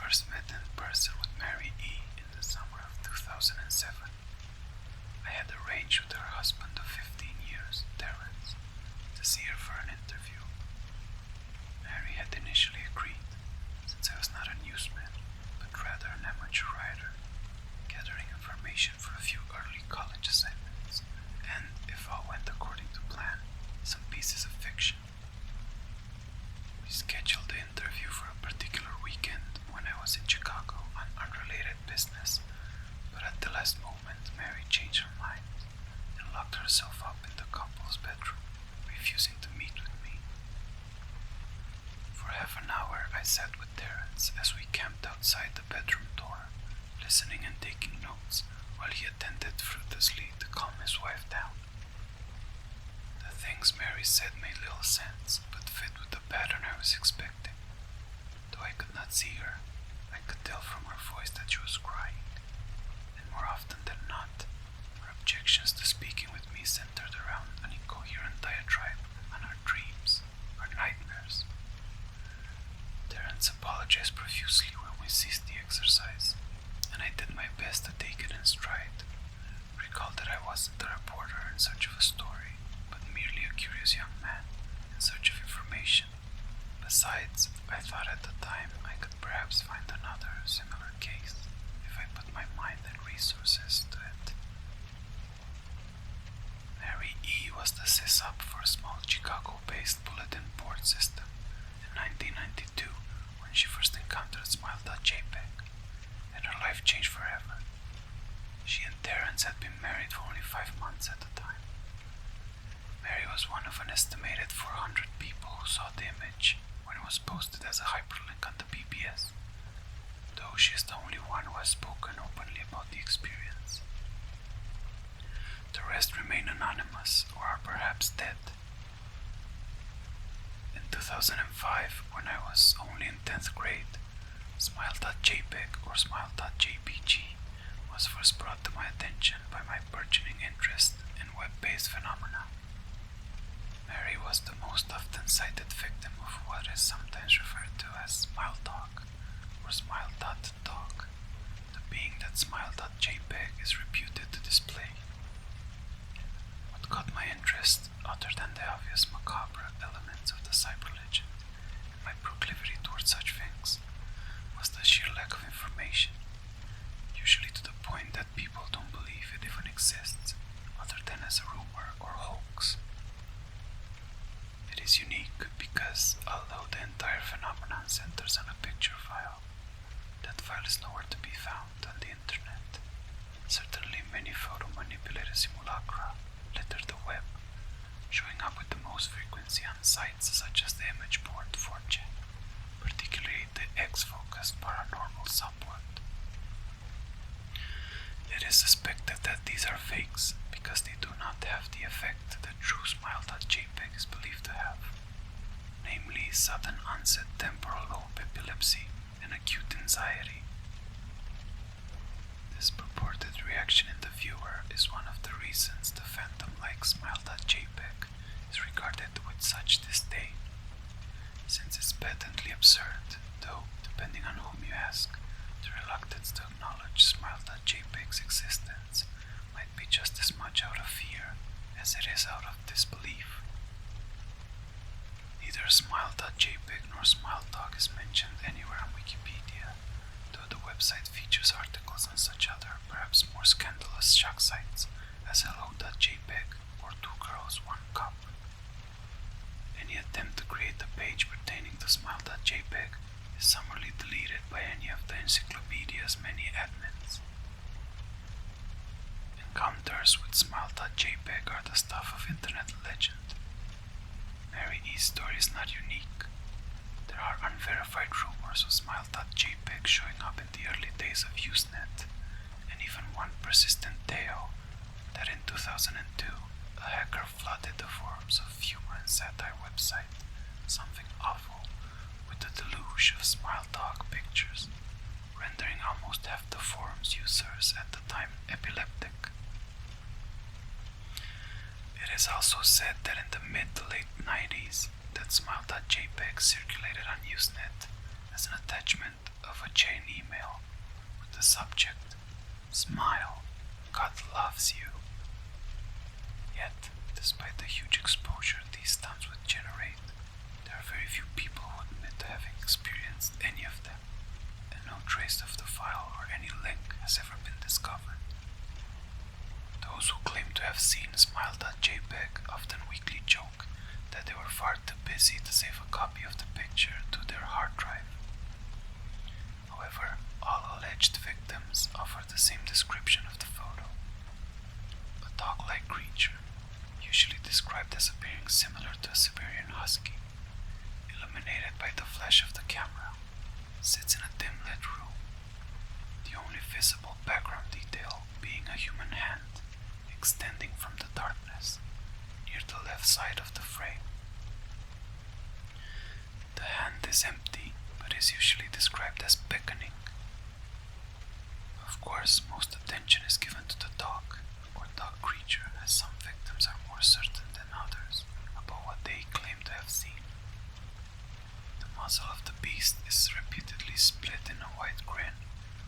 first met in person with Mary E. in the summer of 2007. I had arranged with her husband of 15 years, Terence, to see her for an interview. Mary had initially agreed, since I was not a newsman, but rather an amateur writer, gathering information for a few early college assignments, and, if all went according to plan, some pieces of fiction. We scheduled the interview for a particular weekend when I was in Chicago on unrelated business, but at the last moment Mary changed her mind and locked herself up in the couple's bedroom, refusing to meet with me. For half an hour I sat with Terence as we camped outside the bedroom door, listening and taking notes while he attended fruitlessly to calm his wife down. The things Mary said made little sense, but fit with the pattern I was expecting. Though I could not see her, I could tell from her voice that she was crying, and more often than not, her objections to speaking with me centered around an incoherent diatribe on her dreams, her nightmares. Terence apologized profusely when we ceased the exercise, and I did my best to take it in stride. Recalled that I wasn't a reporter in search of a story, but merely a curious young man in search of information. Besides, I thought at the time I could perhaps find another similar case if I put my mind and resources to it. Mary E. was the sys-op for a small Chicago-based bulletin board system in 1992 when she first encountered Smile.jpg, and her life changed forever. She and Terence had been married for only 5 months at the time. Mary was one of an estimated 400 people who saw the image when it was posted as a hyperlink on the BBS, though she is the only one who has spoken openly about the experience. The rest remain anonymous or are perhaps dead. In 2005, when I was only in 10th grade, Smile.jpg or Smile.jpg was first brought to my attention by my burgeoning interest in web-based phenomena. Mary was the most often cited victim of what is sometimes referred to as smile talk or smile.talk, the being that Smile.jpg is reputed to display. What caught my interest, other than the obvious macabre elements of the cyber legend and my proclivity towards such things, was the sheer lack of information, usually to the point that people don't believe it even exists, other than as a rumor or hoax. It is unique because, although the entire phenomenon centers on a picture file, that file is nowhere to be found on the internet. Certainly many photo-manipulated simulacra litter the web, showing up with the most frequency on sites such as the image board 4chan, particularly the X-focused paranormal subboard. It is suspected that these are fakes because they do not have the effect that true Smile.jpg is believed to have, namely sudden onset temporal lobe epilepsy and acute anxiety. This purported reaction in the viewer is one of the reasons the phantom-like Smile.jpg is regarded with such disdain, since it's patently absurd, though, depending on whom you ask, the reluctance to acknowledge Smile.jpg's existence might be just as much out of fear as it is out of disbelief. Neither Smile.jpg nor SmileTalk is mentioned anywhere on Wikipedia, though the website features articles on such other, perhaps more scandalous shock sites as Hello.jpg or Two Girls, One Cup. Any attempt to create a page pertaining to Smile.jpg is summarily deleted by any of the encyclopedia's many admins. Encounters with Smile.jpg are the stuff of internet legend. Mary E.'s story is not unique. There are unverified rumors of Smile.jpg showing up in the early days of Usenet, and even one persistent tale that in 2002 a hacker flooded the forums of humor and satire website Something Awful with a deluge of smile dog pictures, rendering almost half the forum's users at the time epileptic. It is also said that in the mid to late 90s that Smile.jpg circulated on Usenet as an attachment of a chain email with the subject, "Smile, God loves you." Yet, despite the huge exposure these stunts would generate, there are very few people who admit to having experienced any of them, and no trace of the file or any link has ever been discovered. Those who claim to have seen Smile.jpg often weakly joke that they were far too busy to save a copy of the picture to their hard drive. However, all alleged victims offer the same description of the photo. A dog-like creature, usually described as appearing similar to a Siberian husky, illuminated by the flash of the camera, sits in a dim-lit room, the only visible background detail being a human hand extending from the darkness near the left side of the frame. The hand is empty, but is usually described as beckoning. Of course, most attention is given to the dog or dog creature, as some victims are more certain than others about what they claim to have seen. The muzzle of the beast is repeatedly split in a wide grin,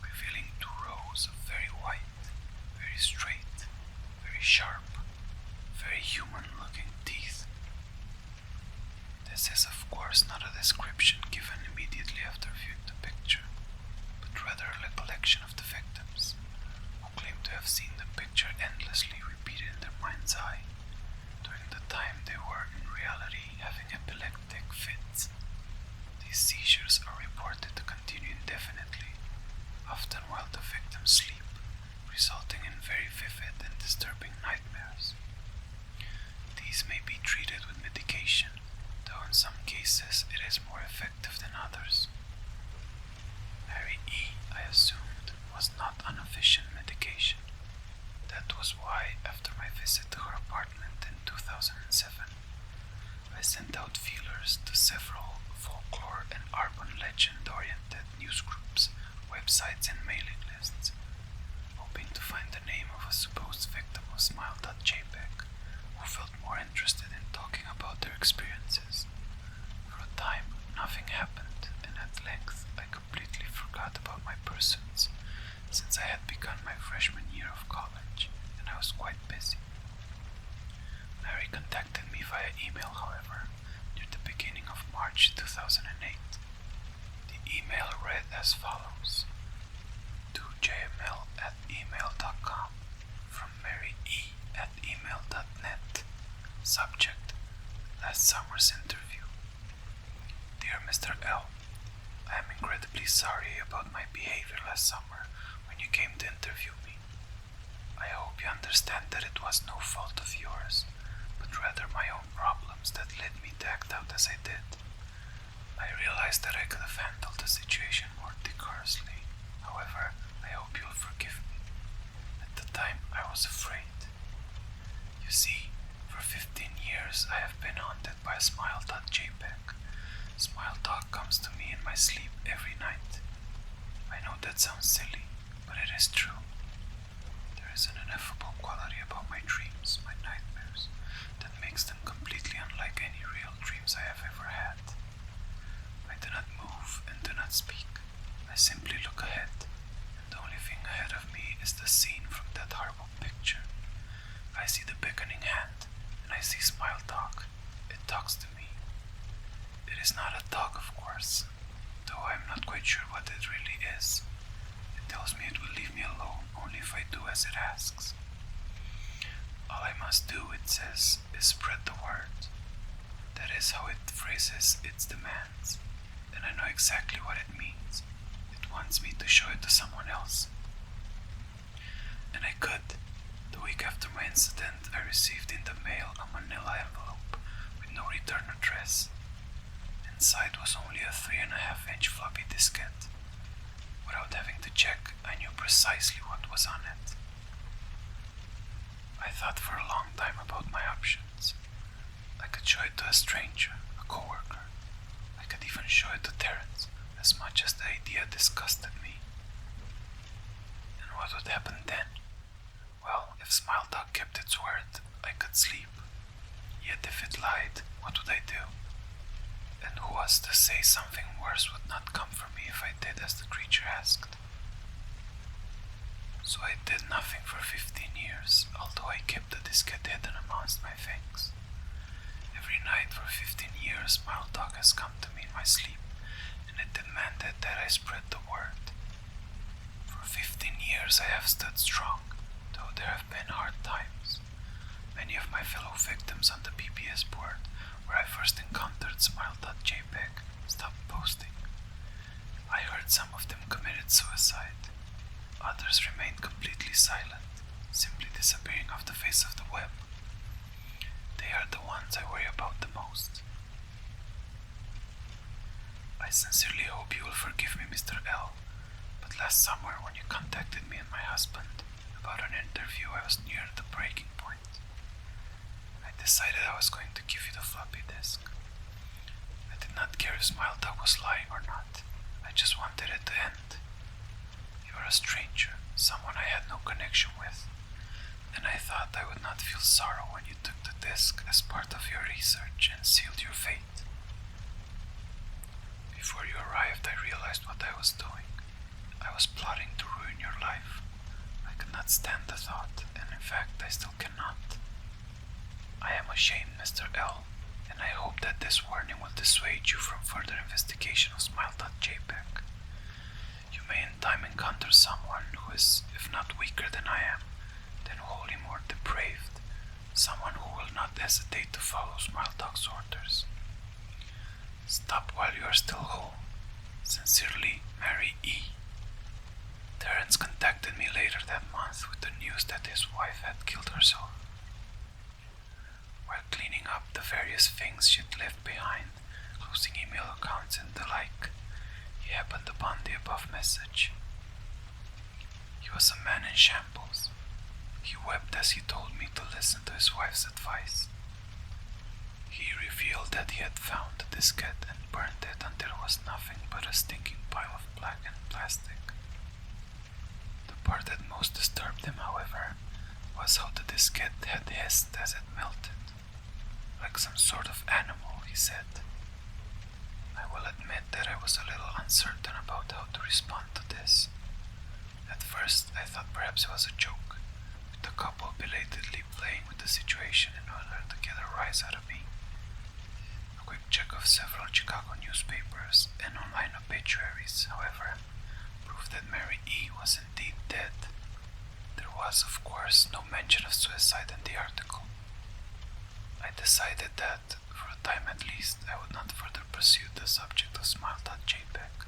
revealing 2 rows of very white, very straight, very sharp, very human-looking teeth. This is, of course, not a description given immediately after viewing the picture, but rather a recollection of the victims, who claim to have seen the picture endlessly repeated in their mind's eye during the time they were in reality having epileptic fits. These seizures are reported to continue indefinitely, often while the victims sleep, resulting in very vivid and disturbing nightmares. These may be treated with medication, though in some cases it is more effective than others. Mary E., I assumed, was not on efficient medication. That was why, after my visit to her apartment in 2007, I sent out feelers to several folklore and urban legend-oriented news groups, websites, and mailing lists, hoping to find the name of a supposed victim of Smile.jpg who felt more interested in talking about their experiences. For a time, nothing happened, and at length I completely forgot about my pursuits, since I had begun my freshman year of college, and I was quite busy. Mary contacted me via email, however, near the beginning of March 2008. The email read as follows: to jml@email.com, from Mary E. @email.net. Subject: last summer's interview. Dear Mr. L., I am incredibly sorry about my behavior last summer when you came to interview me. I hope you understand that it was no fault of yours, but rather my own problems that led me to act out as I did. I realized that I could have handled the situation more decorously. However, I hope you'll forgive me. At the time, I was afraid. You see, for 15 years I have been haunted by Smile.jpg. Smile Dog comes to me in my sleep every night. I know that sounds silly, but it is true. There is an ineffable quality about my dreams, my nightmares, that makes them completely unlike any real dreams I have ever had. I do not move and do not speak. I simply look ahead, and the only thing ahead of me is the scene from that horrible picture. I see the beckoning hand, and I see Smile Dog. It talks to me. It is not a dog, of course, though I am not quite sure what it really is. It tells me it will leave me alone only if I do as it asks. All I must do, it says, is spread the word. That is how it phrases its demands, and I know exactly what it means. It wants me to show it to someone else. And I could. The week after my incident, I received in the mail a manila envelope with no return address. Inside was only a 3.5-inch floppy diskette. Without having to check, I knew precisely what was on it. I thought for a long time about my options. I could show it to a stranger, a coworker. I could even show it to Terence, as much as the idea disgusted me. And what would happen then? Well, if Smile Dog kept its word, I could sleep. Yet if it lied, what would I do? And who was was to say something worse would not come for me if I did as the creature asked. So I did nothing for 15 years, although I kept the diskette hidden amongst my things. Every night for 15 years, Smile Talk has come to me in my sleep, and it demanded that I spread the word. For 15 years I have stood strong, though there have been hard times. Many of my fellow victims on the PBS board, where I first encountered Smile.jpg, stopped posting. I heard some of them committed suicide. Others remained completely silent, simply disappearing off the face of the web. They are the ones I worry about the most. I sincerely hope you will forgive me, Mr. L, but last summer when you contacted me and my husband about an interview, I was near the breaking point. I decided I was going to give you the floppy disk. I did not care if Smile Talk was lying or not. I just wanted it to end. You are a stranger, someone I had no connection with, and I thought I would not feel sorrow when you took the disk as part of your research and sealed your fate. Before you arrived, I realized what I was doing. I was plotting to ruin your life. I could not stand the thought, and in fact, I still cannot. I am ashamed, Mr. L, and I hope that this warning will dissuade you from further investigation of Smile.jpg. You may in time encounter someone who is, if not weaker than I am, then wholly more depraved, someone who will not hesitate to follow Smile Talk's orders. Stop while you are still whole. Sincerely, Mary E. Terence contacted me later that month with the news that his wife had killed herself. While cleaning up the various things she'd left behind, closing email accounts and the like, he happened upon the above message. He was a man in shambles. He wept as he told me to listen to his wife's advice. He revealed that he had found the diskette and burned it until it was nothing but a stinking pile of blackened plastic. The part that most disturbed him, however, was how the diskette had hissed as it melted. Like some sort of animal, he said. I will admit that I was a little uncertain about how to respond to this. At first, I thought perhaps it was a joke, with the couple belatedly playing with the situation in order to get a rise out of me. A quick check of several Chicago newspapers and online obituaries, however, proved that Mary E. was indeed dead. There was, of course, no mention of suicide in the article. I decided that, for a time at least, I would not further pursue the subject of Smile.jpg,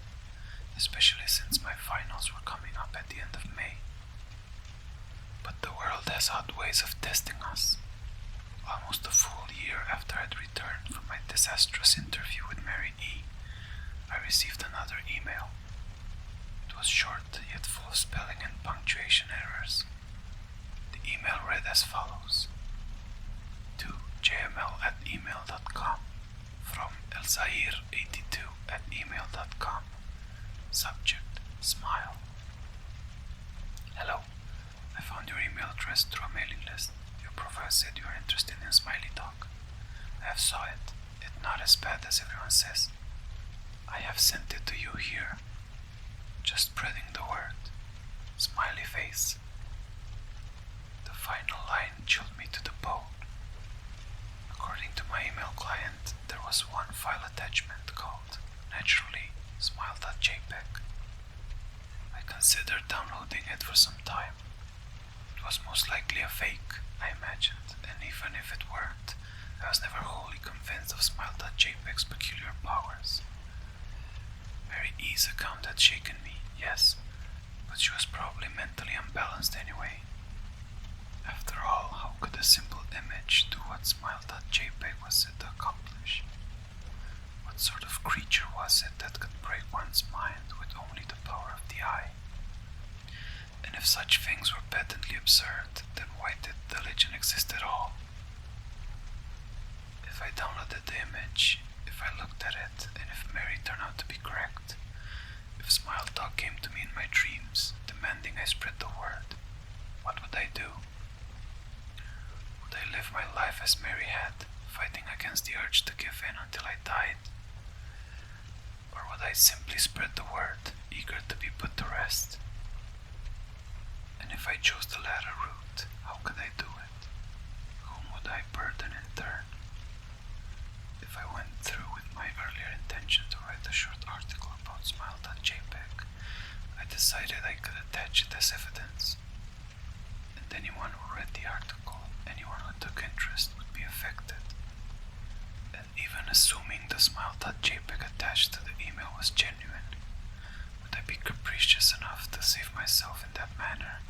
especially since my finals were coming up at the end of May. But the world has odd ways of testing us. Almost a full year after I'd returned from my disastrous interview with Mary E., I received another email. It was short, yet full of spelling and punctuation errors. The email read as follows: to jml@email.com, from elzahir82@email.com. Subject: Smile. Hello. I found your email address through a mailing list. Your profile said you are interested in Smiley Talk. I have saw it. It's not as bad as everyone says. I have sent it to you here. Just spreading the word. Smiley face. The final line chilled me to the bone. According to my email client, there was one file attachment called, naturally, Smile.jpg. I considered downloading it for some time. It was most likely a fake, I imagined, and even if it weren't, I was never wholly convinced of Smile.jpg's peculiar powers. Mary E.'s account had shaken me, yes, but she was probably mentally unbalanced anyway. After all, how could a simple image do what Smile.jpg was said to accomplish? What sort of creature was it that could break one's mind with only the power of the eye? And if such things were patently absurd, then why did the legend exist at all? If I downloaded the image, if I looked at it, and if Mary turned out to be correct, if Smile Talk came to me in my dreams, demanding I spread the word, what would I do? Would I live my life as Mary had, fighting against the urge to give in until I died? Or would I simply spread the word, eager to be put to rest? And if I chose the latter route, how could I do it? Whom would I burden in turn? If I went through with my earlier intention to write a short article about Smile.jpg, I decided I could attach it as evidence. And anyone who read the article, anyone who took interest, would be affected. And even assuming the Smile.jpg attached to the email was genuine, would I be capricious enough to save myself in that manner,